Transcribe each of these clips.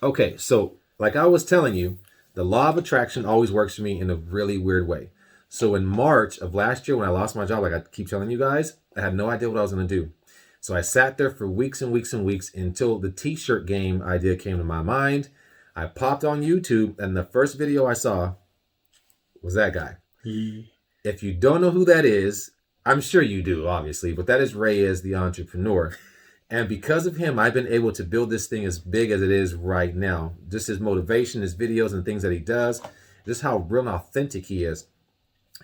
Okay, so like I was telling you, the law of attraction always works for me in a really weird way. So in March of last year, when I lost my job, like I keep telling you guys, I had no idea what I was going to do. So I sat there for weeks and weeks and weeks until the t-shirt game idea came to my mind. I popped on YouTube, and the first video I saw was that guy. If you don't know who that is, I'm sure you do, obviously, but that is Reyes The Entrepreneur. And because of him, I've been able to build this thing as big as it is right now. Just his motivation, his videos, and things that he does, just how real and authentic he is.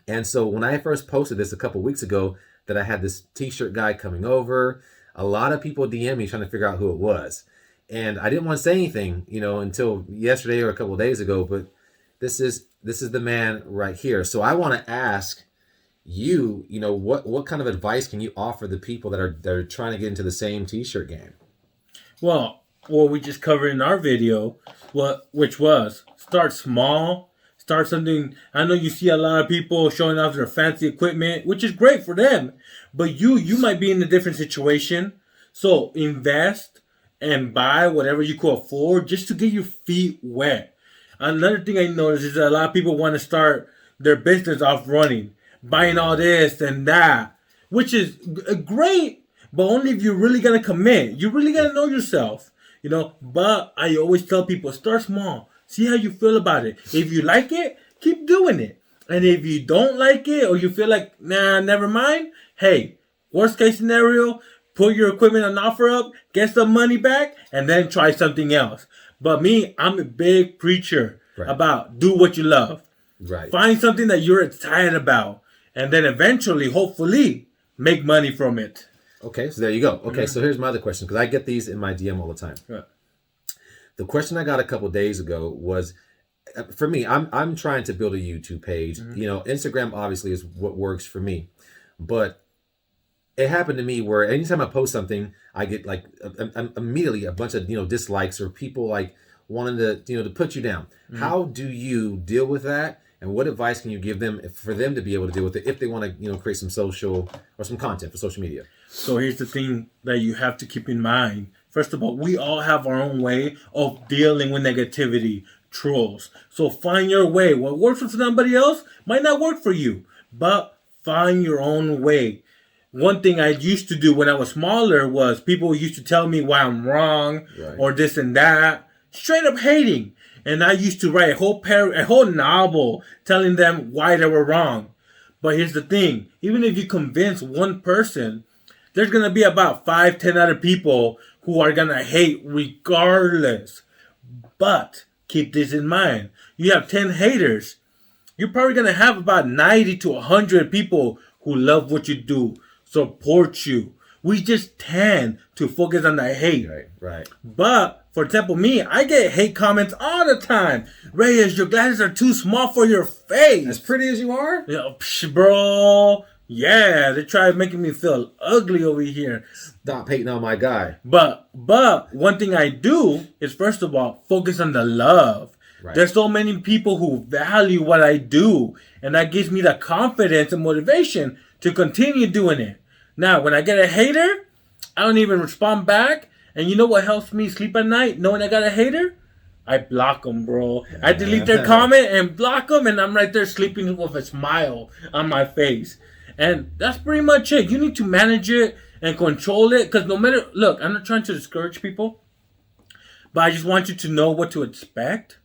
And so when I first posted this a couple weeks ago, that I had this t-shirt guy coming over, a lot of people DM me trying to figure out who it was. And I didn't want to say anything, until yesterday or a couple of days ago, but this is the man right here. So I want to ask you, what kind of advice can you offer the people that are trying to get into the same t-shirt game? Well, what we just covered in our video, which was start small, start something. I know you see a lot of people showing off their fancy equipment, which is great for them, but you might be in a different situation. So invest and buy whatever you could afford just to get your feet wet. Another thing I noticed is that a lot of people want to start their business off running, buying all this and that, which is great, but only if you're really going to commit. You really got to know yourself, But I always tell people, start small. See how you feel about it. If you like it, keep doing it. And if you don't like it or you feel like, nah, never mind, hey, worst case scenario, put your equipment on offer up, get some money back, and then try something else. But me, I'm a big preacher about do what you love. Right. Find something that you're excited about. And then eventually, hopefully, make money from it. Okay, so there you go. Okay, so here's my other question, because I get these in my DM all the time. Right. The question I got a couple days ago was, for me, I'm trying to build a YouTube page. Instagram obviously is what works for me. But it happened to me where anytime I post something, I get like immediately a bunch of dislikes or people like wanting to put you down. How do you deal with that? And what advice can you give them for them to be able to deal with it if they want to create some social or some content for social media? So here's the thing that you have to keep in mind. First of all, we all have our own way of dealing with negativity, trolls. So find your way. What works for somebody else might not work for you, but find your own way. One thing I used to do when I was smaller was people used to tell me why I'm wrong or this and that. Straight up hating. And I used to write a whole novel telling them why they were wrong. But here's the thing. Even if you convince one person, there's going to be about 5-10 other people who are going to hate regardless. But keep this in mind. You have 10 haters. You're probably going to have about 90 to 100 people who love what you do, support you. We just tend to focus on the hate. Right. But, for example, me, I get hate comments all the time. Reyes, your glasses are too small for your face. As pretty as you are? Bro. Yeah, they try making me feel ugly over here. Stop hating on my guy. But one thing I do is, first of all, focus on the love. Right. There's so many people who value what I do. And that gives me the confidence and motivation to continue doing it. Now, when I get a hater, I don't even respond back. And you know what helps me sleep at night, knowing I got a hater? I block them, bro. I delete their comment and block them, and I'm right there sleeping with a smile on my face. And that's pretty much it. You need to manage it and control it. Because no matter... Look, I'm not trying to discourage people. But I just want you to know what to expect.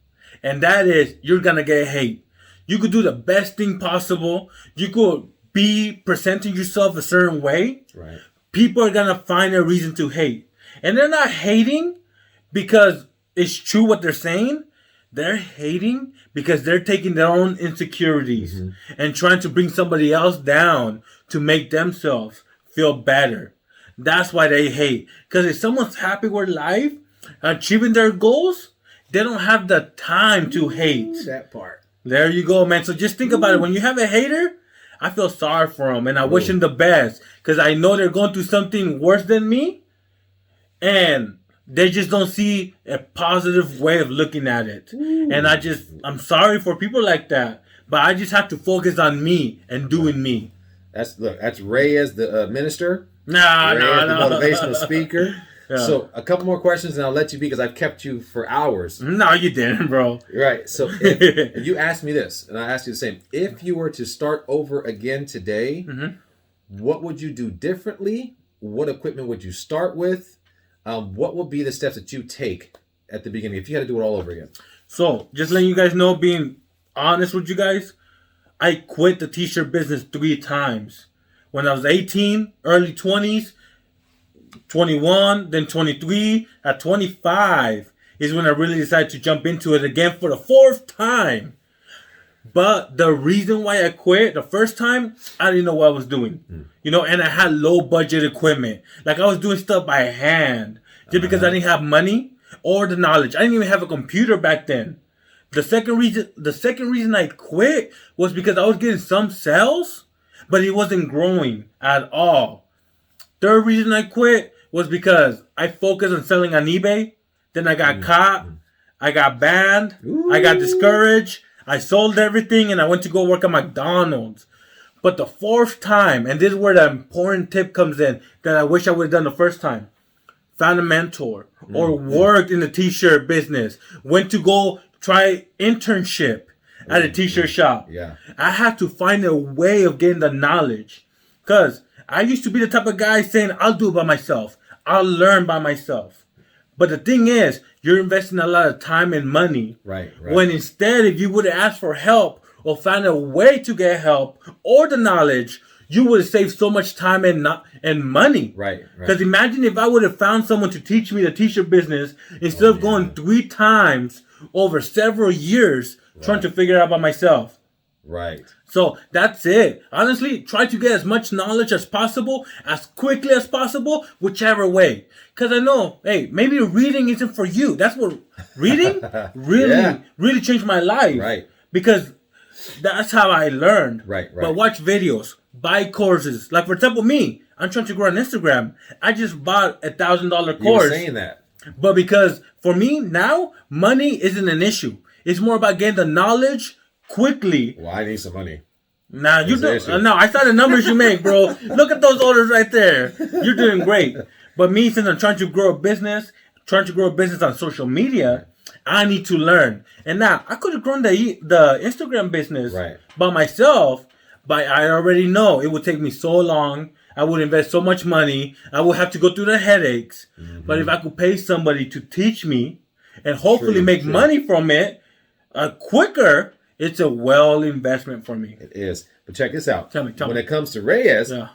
And that is, you're going to get hate. You could do the best thing possible. You could be presenting yourself a certain way. Right. People are going to find a reason to hate. And they're not hating because it's true what they're saying. They're hating because they're taking their own insecurities and trying to bring somebody else down to make themselves feel better. That's why they hate. Because if someone's happy with life, achieving their goals, they don't have the time to hate. That part. There you go, man. So just think about it. When you have a hater, I feel sorry for them and I wish them the best. Because I know they're going through something worse than me. And they just don't see a positive way of looking at it. And I'm sorry for people like that. But I just have to focus on me and doing me. That's Reyes the minister. No. The motivational speaker. Yeah. So a couple more questions and I'll let you be because I've kept you for hours. No, you didn't, bro. Right. So if you asked me this, and I asked you the same. If you were to start over again today, what would you do differently? What equipment would you start with? What would be the steps that you take at the beginning if you had to do it all over again? So, just letting you guys know, being honest with you guys, I quit the t-shirt business 3 times. When I was 18, early 20s, 21, then 23. At 25 is when I really decided to jump into it again for the 4th time. But the reason why I quit the first time, I didn't know what I was doing. You know, and I had low budget equipment. Like I was doing stuff by hand just because I didn't have money or the knowledge. I didn't even have a computer back then. The second reason I quit was because I was getting some sales, but it wasn't growing at all. Third reason I quit was because I focused on selling on eBay. Then I got caught. I got banned. I got discouraged. I sold everything and I went to go work at McDonald's. But the 4th time, and this is where the important tip comes in that I wish I would have done the first time. Found a mentor or worked in the t-shirt business. Went to go try internship at a t-shirt shop. Yeah. I had to find a way of getting the knowledge. Because I used to be the type of guy saying, I'll do it by myself. I'll learn by myself. But the thing is, you're investing a lot of time and money. Right. When instead, if you would have asked for help or found a way to get help or the knowledge, you would have saved so much time and money. Right. Because imagine if I would have found someone to teach me the t-shirt business instead of going 3 times over several years trying to figure it out by myself. Right. So that's it. Honestly, try to get as much knowledge as possible, as quickly as possible, whichever way. Because I know, hey, maybe reading isn't for you. That's what reading really changed my life. Right. Because that's how I learned. Right. But watch videos, buy courses. Like for example, me, I'm trying to grow on Instagram. I just bought $1,000 course. You were saying that. But because for me now, money isn't an issue. It's more about getting the knowledge quickly. Well, I need some money. Nah, you don't. No, I saw the numbers you make, bro. Look at those orders right there. You're doing great. But me, since I'm trying to grow a business on social media, I need to learn. And now I could have grown the Instagram business by myself, but I already know it would take me so long. I would invest so much money. I would have to go through the headaches. But if I could pay somebody to teach me and hopefully make money from it quicker, it's a well investment for me. It is. But check this out. Tell me. When it comes to Reyes, Yeah.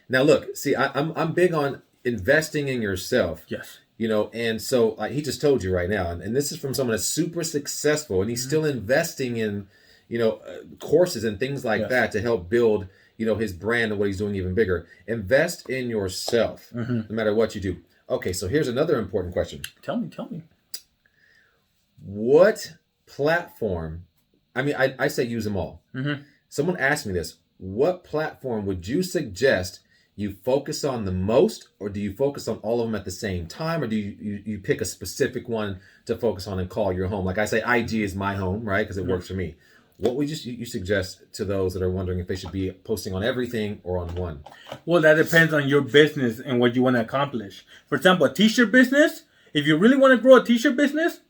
now look, see, I'm big on investing in yourself. Yes. You know, and so he just told you right now, and this is from someone that's super successful, and he's still investing in, courses and things like that to help build, his brand and what he's doing even bigger. Invest in yourself, no matter what you do. Okay, so here's another important question. Tell me. What platform? I mean, I say use them all. Someone asked me this. What platform would you suggest you focus on the most, or do you focus on all of them at the same time, or do you pick a specific one to focus on and call your home? Like I say, IG is my home, right? Because it works for me. What would you suggest to those that are wondering if they should be posting on everything or on one? Well, that depends on your business and what you want to accomplish. For example, a t-shirt business, if you really want to grow a t-shirt business,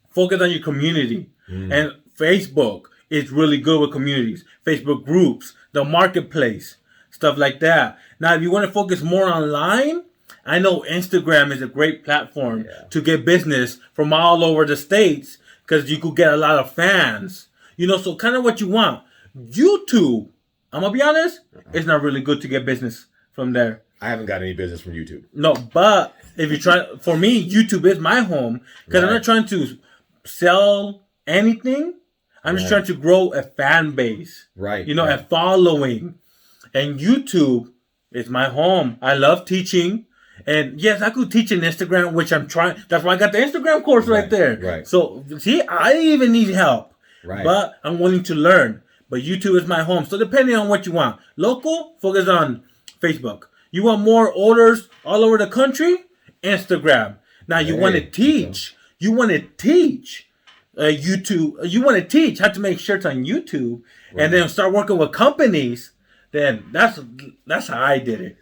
focus on your community. And Facebook is really good with communities. Facebook groups, the marketplace, stuff like that. Now, if you want to focus more online, I know Instagram is a great platform to get business from all over the states because you could get a lot of fans. So kind of what you want. YouTube, I'm going to be honest, it's not really good to get business from there. I haven't got any business from YouTube. No, but if you try, for me, YouTube is my home because I'm not trying to sell anything. I'm just trying to grow a fan base. A following. And YouTube is my home. I love teaching. And yes, I could teach in Instagram, which I'm trying. That's why I got the Instagram course right there. Right. So, see, I even need help. Right. But I'm willing to learn. But YouTube is my home. So depending on what you want. Local, focus on Facebook. You want more orders all over the country? Instagram. Now you want to teach. You want to teach YouTube. You want to teach how to make shirts on YouTube, and then start working with companies. Then that's how I did it.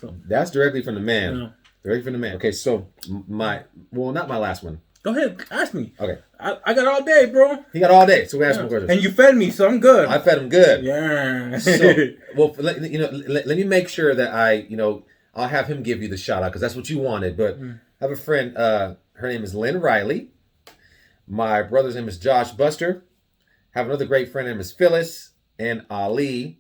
So that's directly from the man. They're ready for the man. Okay, so not my last one. Go ahead, ask me. Okay. I got all day, bro. He got all day, so we ask him questions. And you fed me, so I'm good. I fed him good. Yeah. So, well, let me make sure that I'll have him give you the shout out because that's what you wanted. But I have a friend. Her name is Lynn Riley. My brother's name is Josh Buster. I have another great friend named is Phyllis and Ali,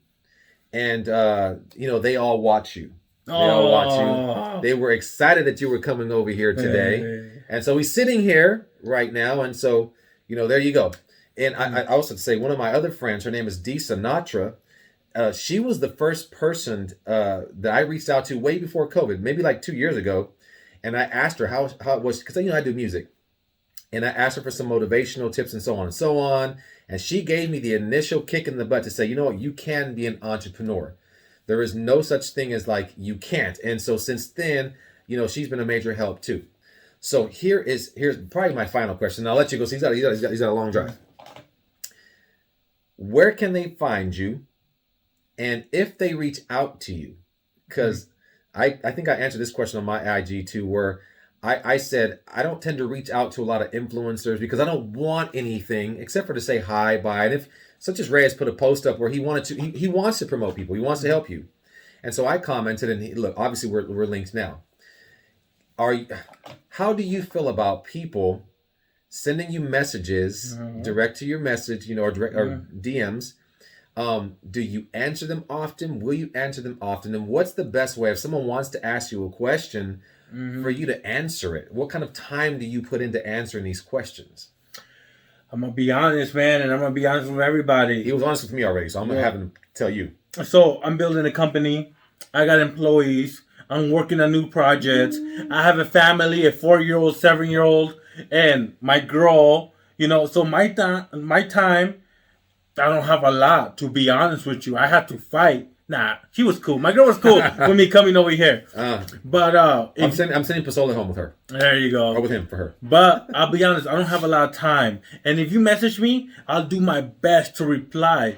and they all watch you. They all watch you. They were excited that you were coming over here today, and so he's sitting here right now, and so there you go. And I also say one of my other friends, her name is Dee Sinatra. She was the first person that I reached out to way before COVID, maybe like 2 years ago, and I asked her how it was because I do music. And I asked her for some motivational tips and so on and so on. And she gave me the initial kick in the butt to say, you know what, you can be an entrepreneur. There is no such thing as like you can't. And so since then, she's been a major help too. So here's probably my final question. I'll let you go. So he's got a long drive. Where can they find you? And if they reach out to you, because I think I answered this question on my IG too, where I said, I don't tend to reach out to a lot of influencers because I don't want anything except for to say hi, bye. And if such as Reyes put a post up where he wants to promote people, he wants to help you. And so I commented and look, obviously we're linked now. How do you feel about people sending you messages direct to your message, or direct or DMs? Do you answer them often? Will you answer them often? And what's the best way if someone wants to ask you a question for you to answer it? What kind of time do you put into answering these questions? I'm going to be honest, man, and I'm going to be honest with everybody. He was honest with me already, so I'm going to have him tell you. So I'm building a company. I got employees. I'm working on new projects. I have a family, a 4-year-old, 7-year-old, and my girl, so my time, I don't have a lot, to be honest with you. I had to fight. Nah, she was cool. My girl was cool with me coming over here. But I'm sending Pasola home with her. There you go. Or with him for her. But I'll be honest, I don't have a lot of time. And if you message me, I'll do my best to reply.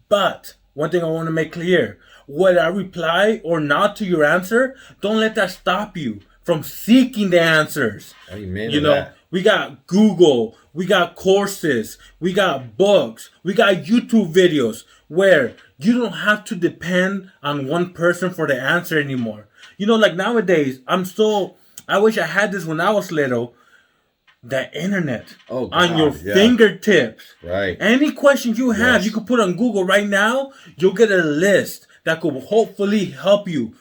But one thing I want to make clear, whether I reply or not to your answer, don't let that stop you from seeking the answers. Amen to that. We got Google, we got courses, we got books, we got YouTube videos where you don't have to depend on one person for the answer anymore. Like nowadays, I wish I had this when I was little, the internet on your fingertips. Right. Any questions you have, you can put on Google right now, you'll get a list that could hopefully help you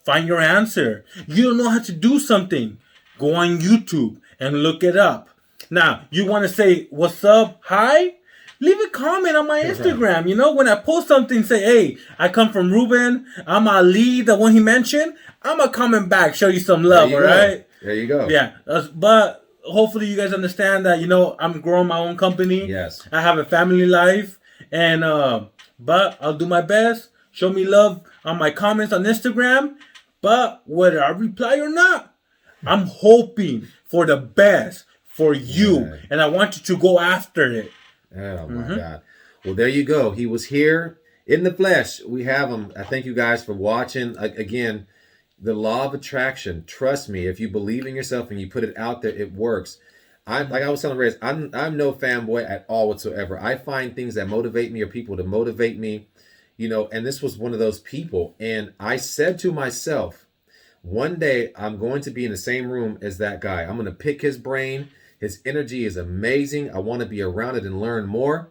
find your answer. You don't know how to do something, go on YouTube and look it up. Now, you want to say, what's up, hi? Leave a comment on my Instagram. When I post something, say, hey, I come from Ruben. I'm Ali, the one he mentioned. I'm going to comment back, show you some love, all right? There you go. Yeah. But hopefully you guys understand that, I'm growing my own company. Yes. I have a family life. And, but I'll do my best. Show me love on my comments on Instagram. But whether I reply or not, I'm hoping for the best for you. And I want you to go after it. Oh, my God. Well, there you go. He was here in the flesh. We have him. I thank you guys for watching. Again, the law of attraction. Trust me, if you believe in yourself and you put it out there, it works. Like I was telling Reyes, I'm no fanboy at all whatsoever. I find things that motivate me or people to motivate me, and this was one of those people. And I said to myself, one day I'm going to be in the same room as that guy. I'm going to pick his brain. His energy is amazing. I want to be around it and learn more.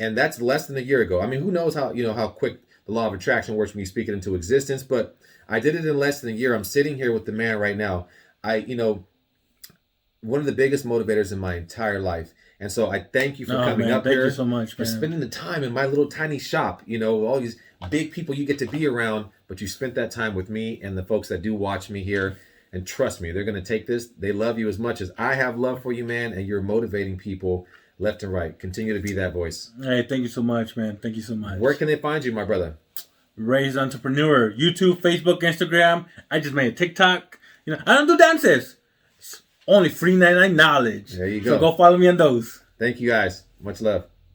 And that's less than a year ago. I mean, who knows how quick the law of attraction works when you speak it into existence, but I did it in less than a year. I'm sitting here with the man right now. One of the biggest motivators in my entire life. And so I thank you for coming up here. Thank you so much, for spending the time in my little tiny shop. All these big people you get to be around, but you spent that time with me and the folks that do watch me here. And trust me, they're going to take this. They love you as much as I have love for you, man. And you're motivating people left and right. Continue to be that voice. Hey, thank you so much, man. Thank you so much. Where can they find you, my brother? Reyes The Entrepreneur. YouTube, Facebook, Instagram. I just made a TikTok. I don't do dances. It's only free 99 knowledge. There you go. So go follow me on those. Thank you, guys. Much love.